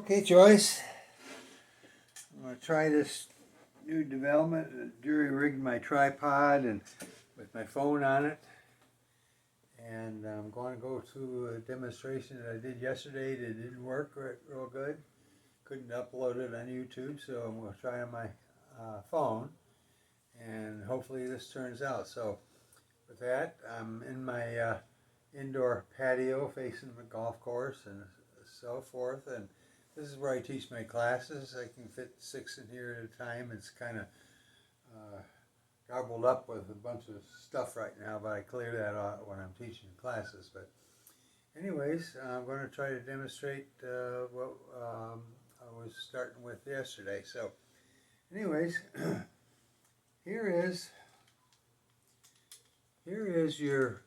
Okay, Joyce, I'm going to try this new development. Jury rigged my tripod and with my phone on it, and I'm going to go through a demonstration that I did yesterday that didn't work real good. Couldn't upload it on YouTube, so I'm going to try on my phone, and hopefully this turns out. So with that, I'm in my indoor patio facing the golf course and so forth, and this is where I teach my classes. I can fit 6 in here at a time. It's kind of gobbled up with a bunch of stuff right now, but I clear that out when I'm teaching classes. But anyways, I'm going to try to demonstrate what I was starting with yesterday. So anyways, here is your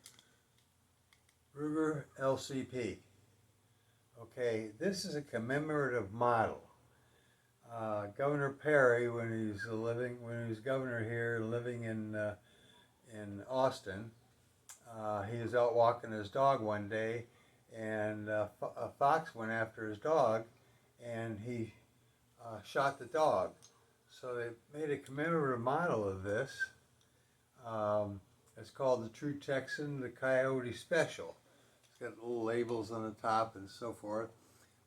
Ruger LCP. Okay, this is a commemorative model. Governor Perry, when he was governor here, living in Austin, he was out walking his dog one day, and a fox went after his dog, and he shot the dog. So they made a commemorative model of this. It's called the True Texan, the Coyote Special. It's got little labels on the top and so forth.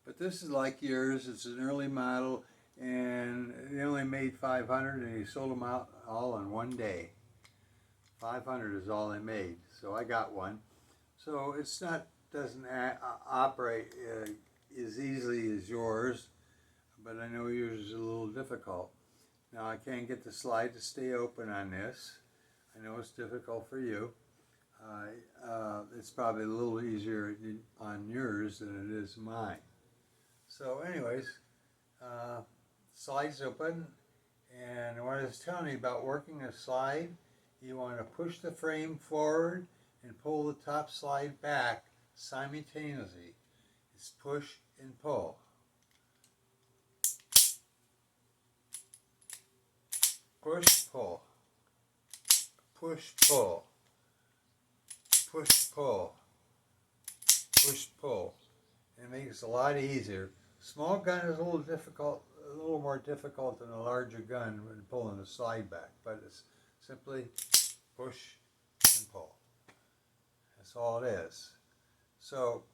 But this is like yours. It's an early model, and they only made 500, and he sold them out all in one day. 500 is all they made, so I got one. So it's doesn't operate as easily as yours, but I know yours is a little difficult. Now I can't get the slide to stay open on this. I know it's difficult for you. It's probably a little easier on yours than it is mine. So anyways, slide's open, and what I was telling you about working a slide, you want to push the frame forward and pull the top slide back simultaneously. It's push and pull. Push, pull. Push, pull. Push, pull. Push, pull. It makes it a lot easier. Small gun is a little more difficult than a larger gun when pulling the slide back, but it's simply push and pull. That's all it is. So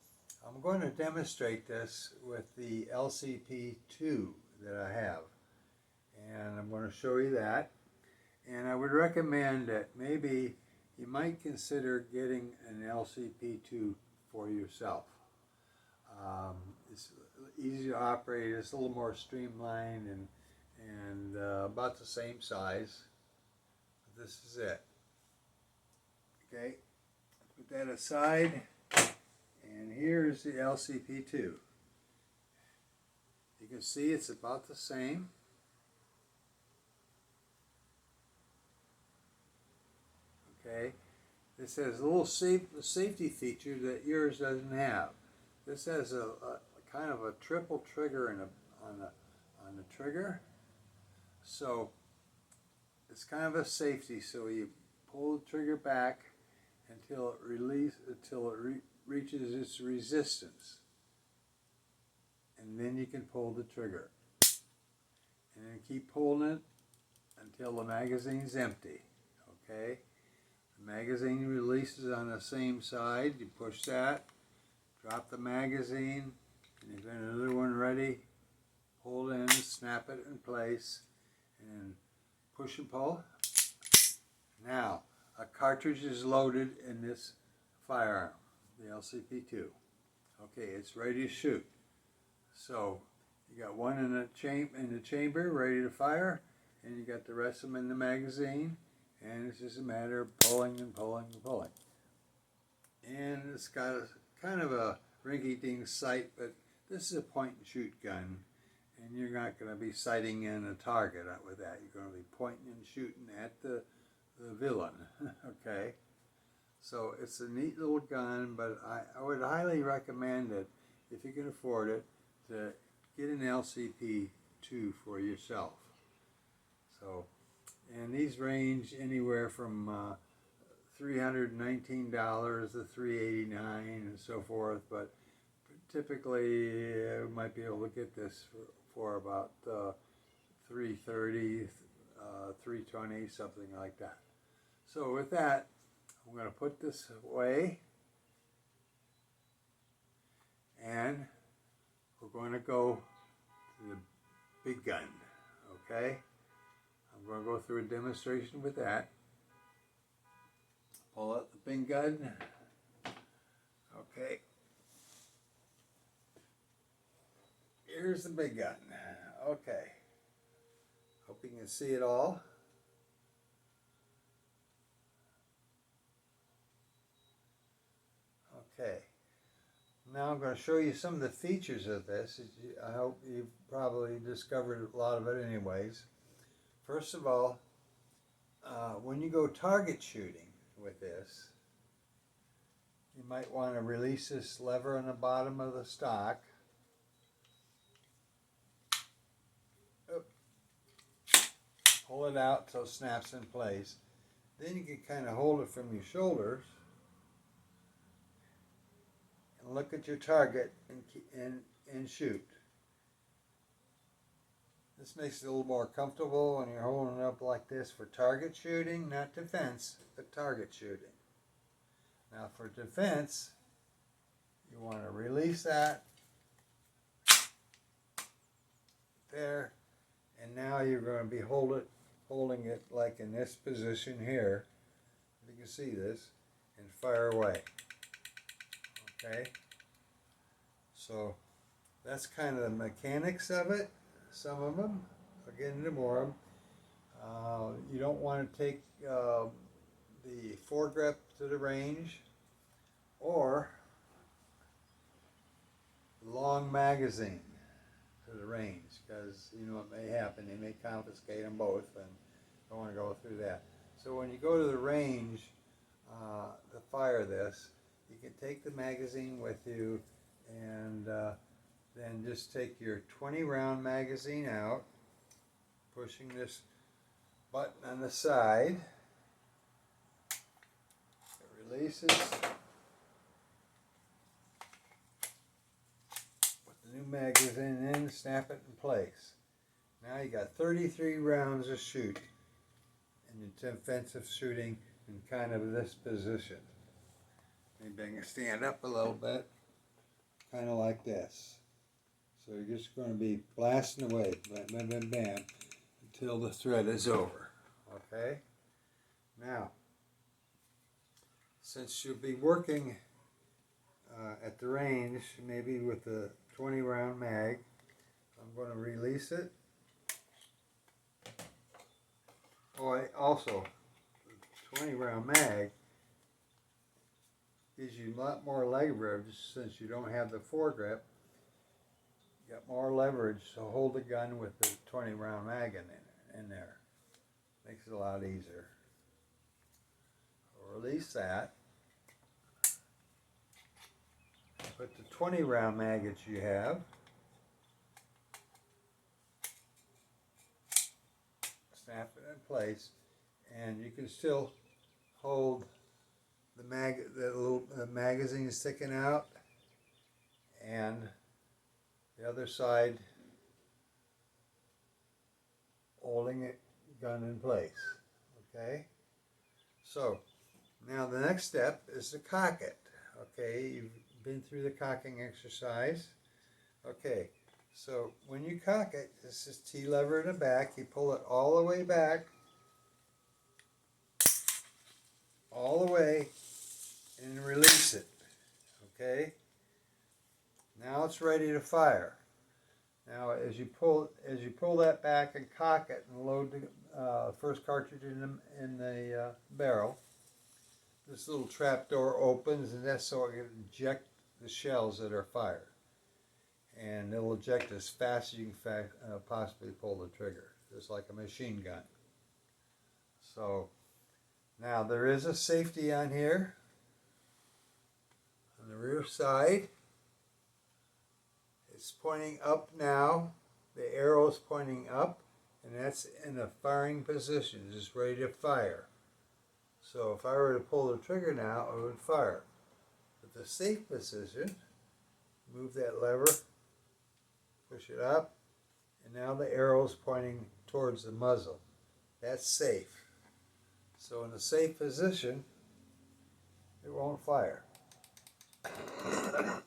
I'm going to demonstrate this with the LCP2 that I have, and I'm going to show you that. And I would recommend that maybe you might consider getting an LCP2 for yourself. It's easy to operate. It's a little more streamlined and about the same size. This is it. Okay, put that aside, and here's the LCP2. You can see it's about the same. Okay, this has a little safety feature that yours doesn't have. This has a kind of a triple trigger on the trigger, so it's kind of a safety. So you pull the trigger back until it reaches its resistance, and then you can pull the trigger, and then keep pulling it until the magazine's empty. Okay, the magazine releases on the same side. You push that. Drop the magazine, and you've got another one ready. Hold in, snap it in place, and push and pull. Now, a cartridge is loaded in this firearm, the LCP2. Okay, it's ready to shoot. So, you got one in the chamber ready to fire, and you got the rest of them in the magazine, and it's just a matter of pulling and pulling and pulling. And it's got a kind of a rinky-dink sight, but this is a point-and-shoot gun, and you're not going to be sighting in a target with that. You're going to be pointing and shooting at the villain. Okay, so it's a neat little gun, but I would highly recommend it, if you can afford it, to get an LCP2 for yourself. So, and these range anywhere from $319 to $389 and so forth, but typically you might be able to get this for about 330, 320, something like that. So with that, I'm going to put this away, and we're going to go to the big gun, okay? I'm going to go through a demonstration with that. Pull out the big gun, okay. Here's the big gun, okay. Hope you can see it all. Okay, now I'm going to show you some of the features of this. I hope you've probably discovered a lot of it anyways. First of all, when you go target shooting with this, you might want to release this lever on the bottom of the stock. Pull it out till it snaps in place. Then you can kind of hold it from your shoulders and look at your target and shoot. This makes it a little more comfortable when you're holding it up like this for target shooting, not defense, but target shooting. Now for defense, you want to release that there, and now you're going to be holding it like in this position here. You can see this, and fire away. Okay, so that's kind of the mechanics of it. Some of them, I'll get into more of them. You don't want to take the foregrip to the range, or long magazine to the range, because you know what may happen. They may confiscate them both, and don't want to go through that. So when you go to the range to fire this, you can take the magazine with you, and then just take your 20 round magazine out, pushing this button on the side. It releases. Put the new magazine in, snap it in place. Now you got 33 rounds to shoot in your defensive shooting in kind of this position. Maybe I can stand up a little bit, kind of like this. So you're just going to be blasting away, bam, bam, bam, bam, until the thread is over. Okay? Now, since you'll be working at the range, maybe with a 20 round mag, I'm going to release it. Oh, also, 20 round mag gives you a lot more leverage since you don't have the foregrip. You got more leverage to hold the gun with the 20 round mag in there. Makes it a lot easier. Release that. Put the 20 round mag that you have. Snap it in place, and you can still hold the little magazine sticking out, and the other side holding it gun in place. Okay, so now the next step is to cock it. Okay, you've been through the cocking exercise. Okay, so when you cock it, this is T-lever in the back. You pull it all the way back, all the way, and release it. Okay, now it's ready to fire. Now as you pull that back and cock it and load the first cartridge in the barrel, this little trap door opens, and that's so it can eject the shells that are fired. And it'll eject as fast as you can possibly pull the trigger, just like a machine gun. So now there is a safety on here on the rear side. It's pointing up now. The arrow is pointing up, and that's in a firing position, just ready to fire. So if I were to pull the trigger now, it would fire. But the safe position Move that lever, push it up, and now the arrow is pointing towards the muzzle. That's safe. So in a safe position, it won't fire. You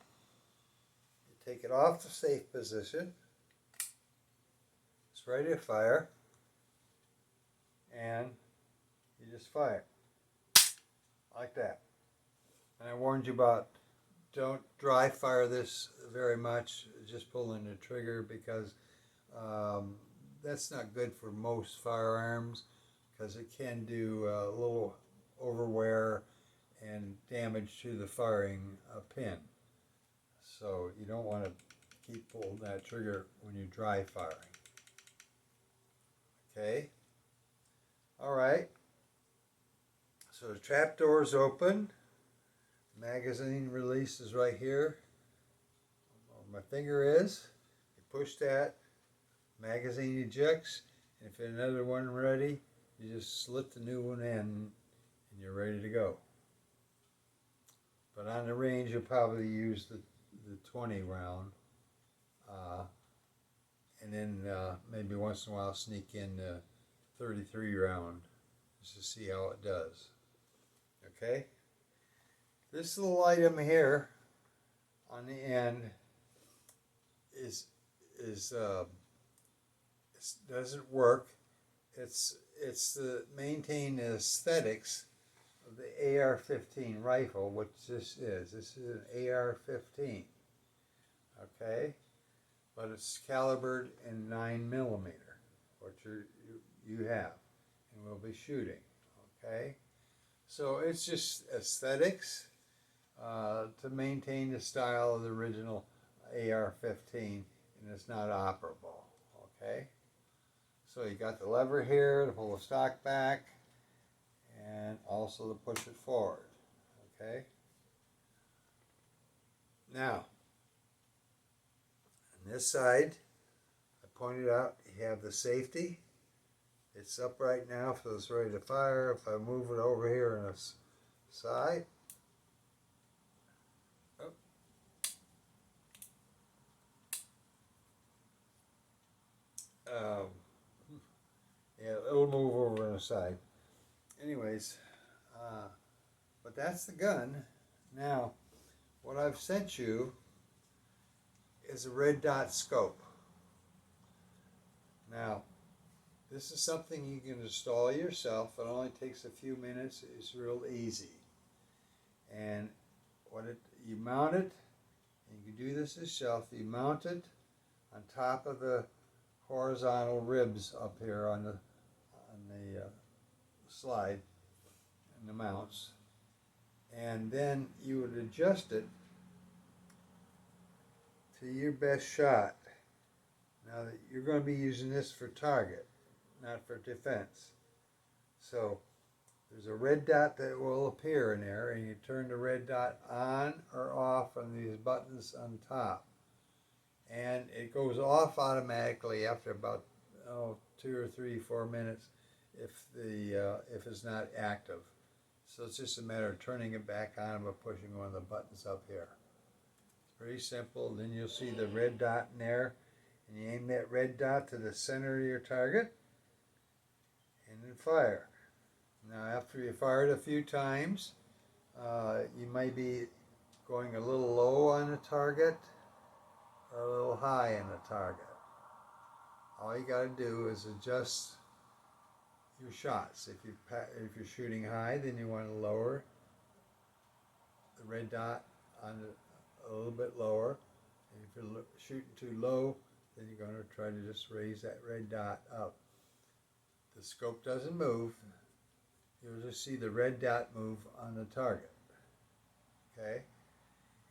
take it off the safe position, it's ready to fire, and you just fire like that. And I warned you about, don't dry fire this very much, just pulling the trigger, because that's not good for most firearms, because it can do a little overwear and damage to the firing pin. So you don't want to keep pulling that trigger when you're dry firing. Okay? Alright. So the trap door is open. Magazine release is right here. Where my finger is. You push that. Magazine ejects. And if another one ready, you just slip the new one in and you're ready to go. But on the range, you'll probably use the 20 round. And then maybe once in a while sneak in the 33 round just to see how it does. Okay? This little item here on the end doesn't work. It's to maintain the aesthetics of the AR-15 rifle, which this is. This is an AR-15. Okay? But it's calibered in 9mm, which you have and will be shooting. Okay? So it's just aesthetics to maintain the style of the original AR-15, and it's not operable. Okay? So you got the lever here to pull the stock back, and also to push it forward. Okay? Now, on this side, I pointed out you have the safety. It's up right now, so it's ready to fire. If I move it over here on the side, yeah, it'll move over on the side. Anyways, but that's the gun. Now, what I've sent you is a red dot scope. Now, this is something you can install yourself. It only takes a few minutes. It's real easy. And you mount it, and you can do this yourself. You mount it on top of the horizontal ribs up here on the slide and the mounts. And then you would adjust it to your best shot. Now, you're going to be using this for target, not for defense. So there's a red dot that will appear in there, and you turn the red dot on or off on these buttons on top. And it goes off automatically after about 2 or 3, 4 minutes if it's not active. So it's just a matter of turning it back on by pushing one of the buttons up here. It's pretty simple. Then you'll see the red dot in there, and you aim that red dot to the center of your target, and then fire. Now, after you fire it a few times, you might be going a little low on the target or a little high on the target. All you got to do is adjust your shots. If you're shooting high, then you want to lower the red dot on a little bit lower. And if you're shooting too low, then you're going to try to just raise that red dot up. The scope doesn't move. You'll just see the red dot move on the target. Okay?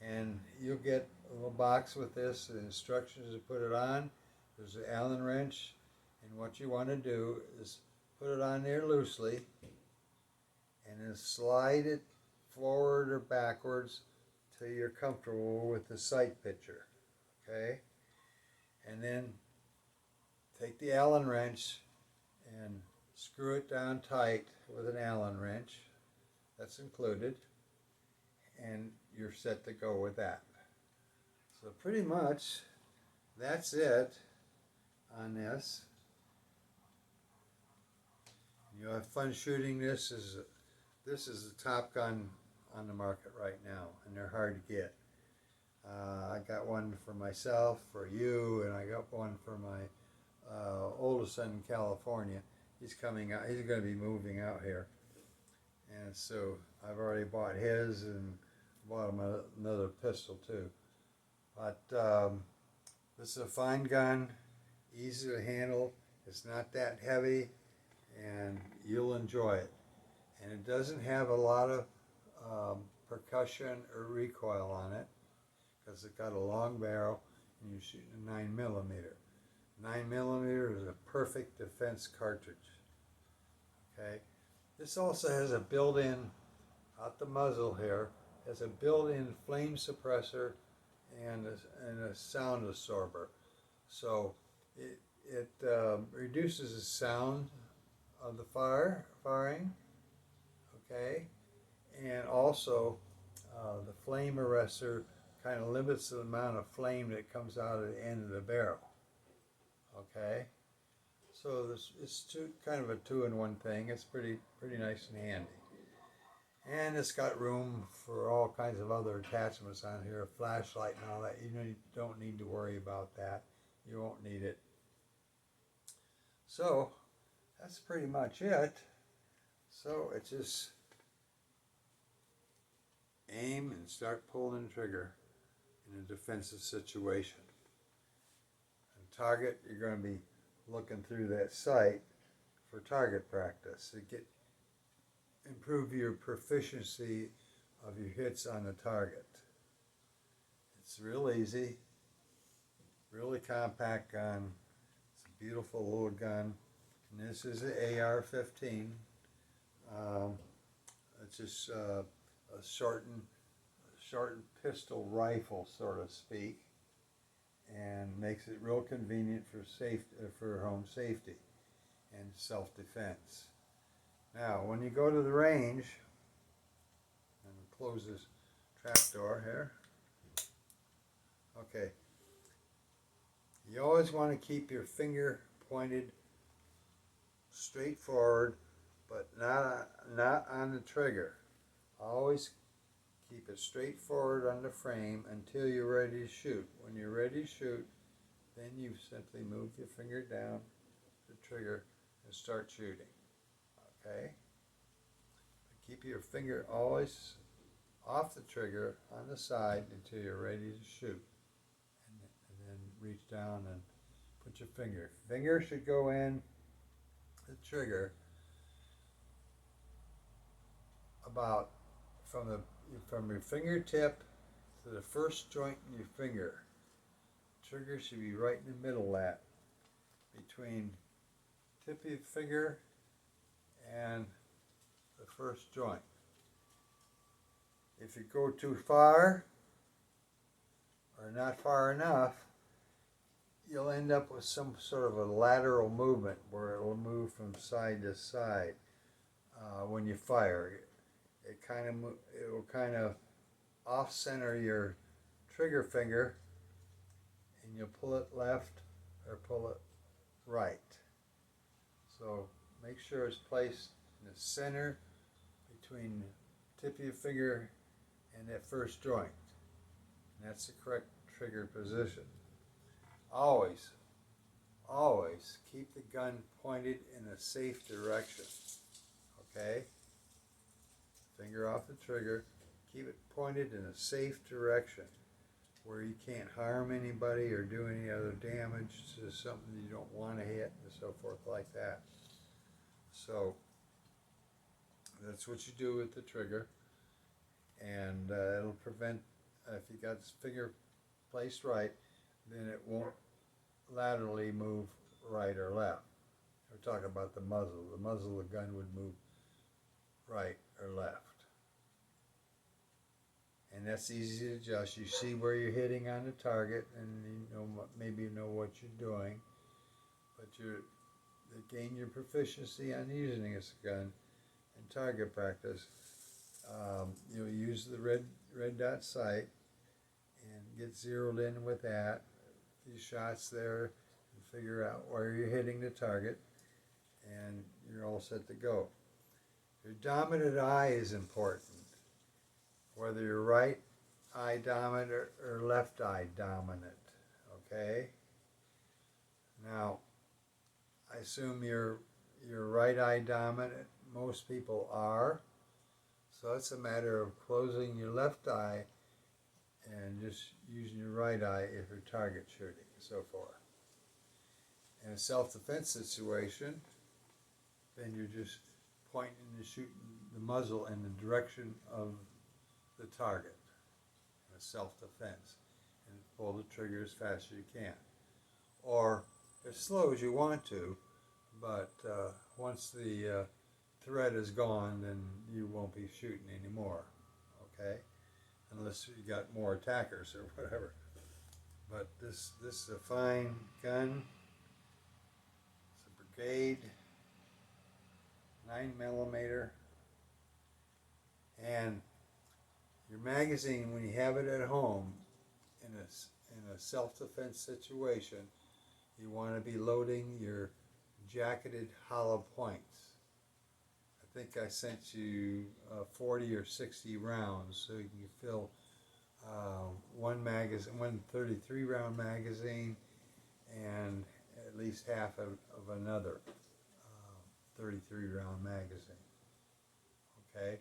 And you'll get a little box with this, the instructions to put it on. There's an Allen wrench, and what you want to do is put it on there loosely and then slide it forward or backwards till you're comfortable with the sight picture. Okay? And then take the Allen wrench and screw it down tight with an Allen wrench. That's included. And you're set to go with that. So pretty much that's it on this. You'll have fun shooting this. This is the top gun on the market right now, and they're hard to get. I got one for myself, for you, and I got one for my oldest son in California. He's coming out. He's going to be moving out here, and so I've already bought his and bought him another pistol too. But this is a fine gun, easy to handle. It's not that heavy, and you'll enjoy it. And it doesn't have a lot of percussion or recoil on it, because it's got a long barrel and you're shooting a 9mm. 9mm is a perfect defense cartridge. Okay, this also has a built-in, out the muzzle here, has a built-in flame suppressor and a sound absorber. So it reduces the sound of the firing. Okay, and also the flame arrestor kind of limits the amount of flame that comes out of the end of the barrel. Okay, so it's kind of a two-in-one thing. It's pretty nice and handy, and it's got room for all kinds of other attachments on here, a flashlight and all that. You don't need to worry about that. You won't need it. So that's pretty much it. So it's just aim and start pulling the trigger in a defensive situation. And target, you're going to be looking through that sight for target practice to improve your proficiency of your hits on the target. It's real easy, really compact gun. It's a beautiful little gun. And this is an AR-15. It's just a shortened pistol rifle, so to speak, and makes it real convenient for home safety and self-defense. Now, when you go to the range, and close this trap door here. Okay, you always want to keep your finger pointed straight forward, but not on the trigger. Always keep it straight forward on the frame until you're ready to shoot. When you're ready to shoot, then you simply move your finger down the trigger and start shooting. Okay? Keep your finger always off the trigger on the side until you're ready to shoot. And then reach down and put your finger. Finger should go in the trigger about from your fingertip to the first joint in your finger. Trigger should be right in the middle of that, between tip of your finger and the first joint. If you go too far or not far enough, you'll end up with some sort of a lateral movement where it will move from side to side when you fire. It will kind of off-center your trigger finger, and you'll pull it left or pull it right. So make sure it's placed in the center between the tip of your finger and that first joint. And that's the correct trigger position. Always keep the gun pointed in a safe direction. Okay? Finger off the trigger. Keep it pointed in a safe direction where you can't harm anybody or do any other damage to something you don't want to hit and so forth like that. So that's what you do with the trigger, and it'll prevent, if you got the finger placed right, then it won't laterally move right or left. We're talking about the muzzle. The muzzle of the gun would move right or left. And that's easy to adjust. You see where you're hitting on the target, and maybe you know what you're doing. But to gain your proficiency on using this gun in target practice, you'll use the red dot sight, and get zeroed in with that. A few shots there and figure out where you're hitting the target, and you're all set to go. Your dominant eye is important, whether you're right eye dominant or left eye dominant, okay? Now, I assume you're right eye dominant. Most people are. So it's a matter of closing your left eye and just using your right eye if you're target shooting and so forth. In a self-defense situation, then you're just pointing and shooting the muzzle in the direction of the target in a self-defense, and pull the trigger as fast as you can, or as slow as you want to, but once the threat is gone, then you won't be shooting anymore, okay? Unless you got more attackers or whatever. But this is a fine gun. It's a Brigade 9mm, and your magazine, when you have it at home in a self-defense situation, you want to be loading your jacketed hollow points. I think I sent you 40 or 60 rounds, so you can fill one 33 round magazine and at least half of another 33 round magazine. Okay,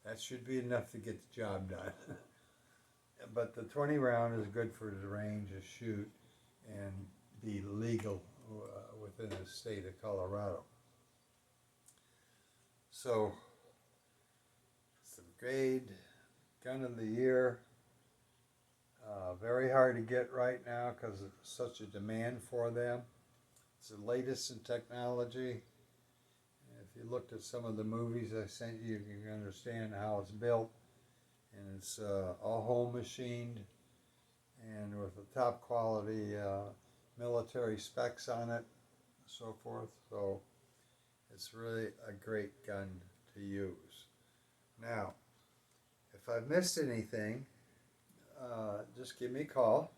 that should be enough to get the job done. But the 20 round is good for the range to shoot and be legal within the state of Colorado. So, it's the Brigade Gun of the Year. Very hard to get right now because of such a demand for them. It's the latest in technology. If you looked at some of the movies I sent you, you can understand how it's built. And it's all home machined and with the top quality military specs on it, and so forth. So it's really a great gun to use. Now, if I've missed anything, just give me a call,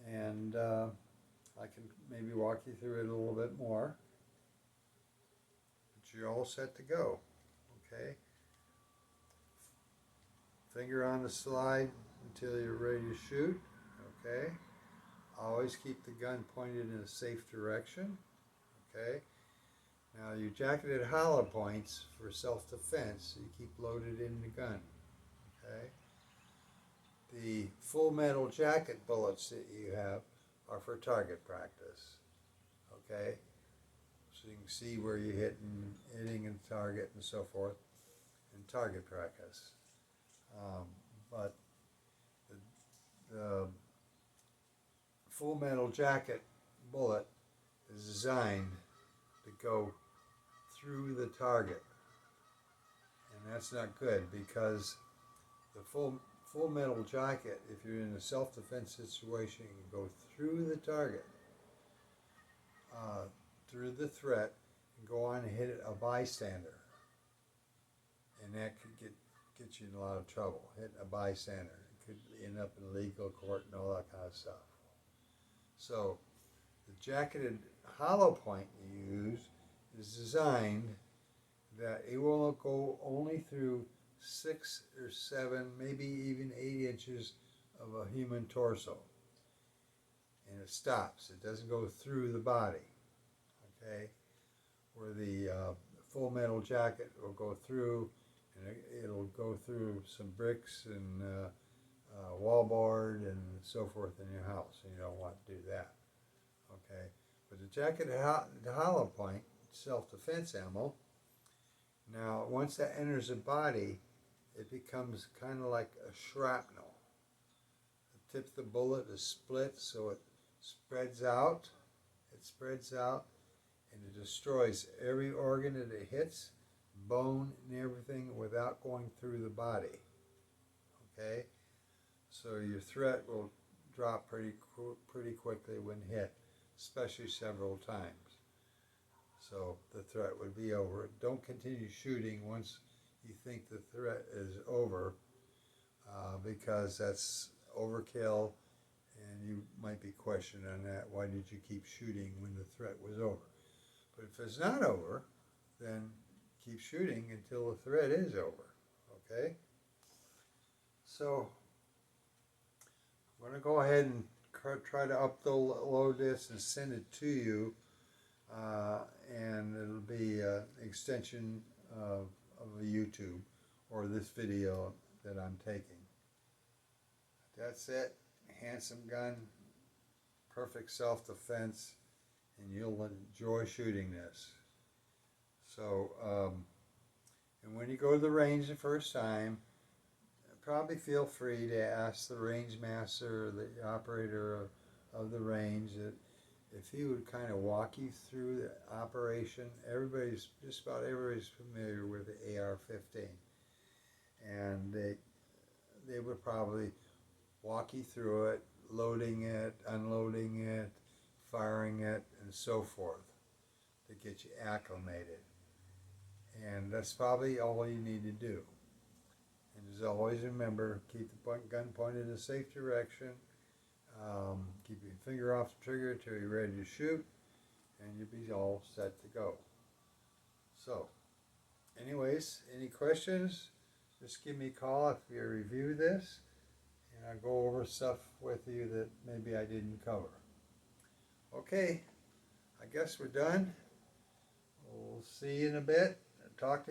and I can maybe walk you through it a little bit more. But you're all set to go, okay? Finger on the slide until you're ready to shoot, okay? Always keep the gun pointed in a safe direction, okay? Now your jacketed hollow points for self-defense, you keep loaded in the gun, okay? The full metal jacket bullets that you have are for target practice, okay? So you can see where you're hitting a target and so forth in target practice. But the full metal jacket bullet is designed to go through the target, and that's not good because the full metal jacket, if you're in a self-defense situation, you can go through the target, through the threat, and go on and hit a bystander, and that could get you in a lot of trouble. Hitting a bystander, it could end up in legal court and all that kind of stuff. So the jacketed hollow point you use is designed that it will go only through 6 or 7, maybe even 8 inches of a human torso, and it stops. It doesn't go through the body, okay? Where the full metal jacket will go through, and it'll go through some bricks and wallboard and so forth in your house, and you don't want to do that, okay? But the jacketed hollow point, self-defense ammo, now once that enters the body, it becomes kind of like a shrapnel. The tip of the bullet is split, so it spreads out. It spreads out, and it destroys every organ that it hits, bone and everything, without going through the body. Okay, so your threat will drop pretty quickly when hit, especially several times. So the threat would be over. Don't continue shooting once you think the threat is over, because that's overkill, and you might be questioning on that. Why did you keep shooting when the threat was over? But if it's not over, then keep shooting until the threat is over. Okay? So I'm going to go ahead and try to upload this and send it to you, and it'll be an extension of a YouTube or this video that I'm taking. That's it. Handsome gun, perfect self-defense, and you'll enjoy shooting this. So, and when you go to the range the first time, probably feel free to ask the range master or the operator of the range that if he would kind of walk you through the operation. Just about everybody's familiar with the AR-15, and they would probably walk you through it, loading it, unloading it, firing it, and so forth to get you acclimated. And that's probably all you need to do. And as always, remember, keep the gun pointed in a safe direction. Keep your finger off the trigger until you're ready to shoot, and you'll be all set to go. So, anyways, any questions? Just give me a call if you review this, and I'll go over stuff with you that maybe I didn't cover. Okay, I guess we're done. We'll see you in a bit. Talk to you.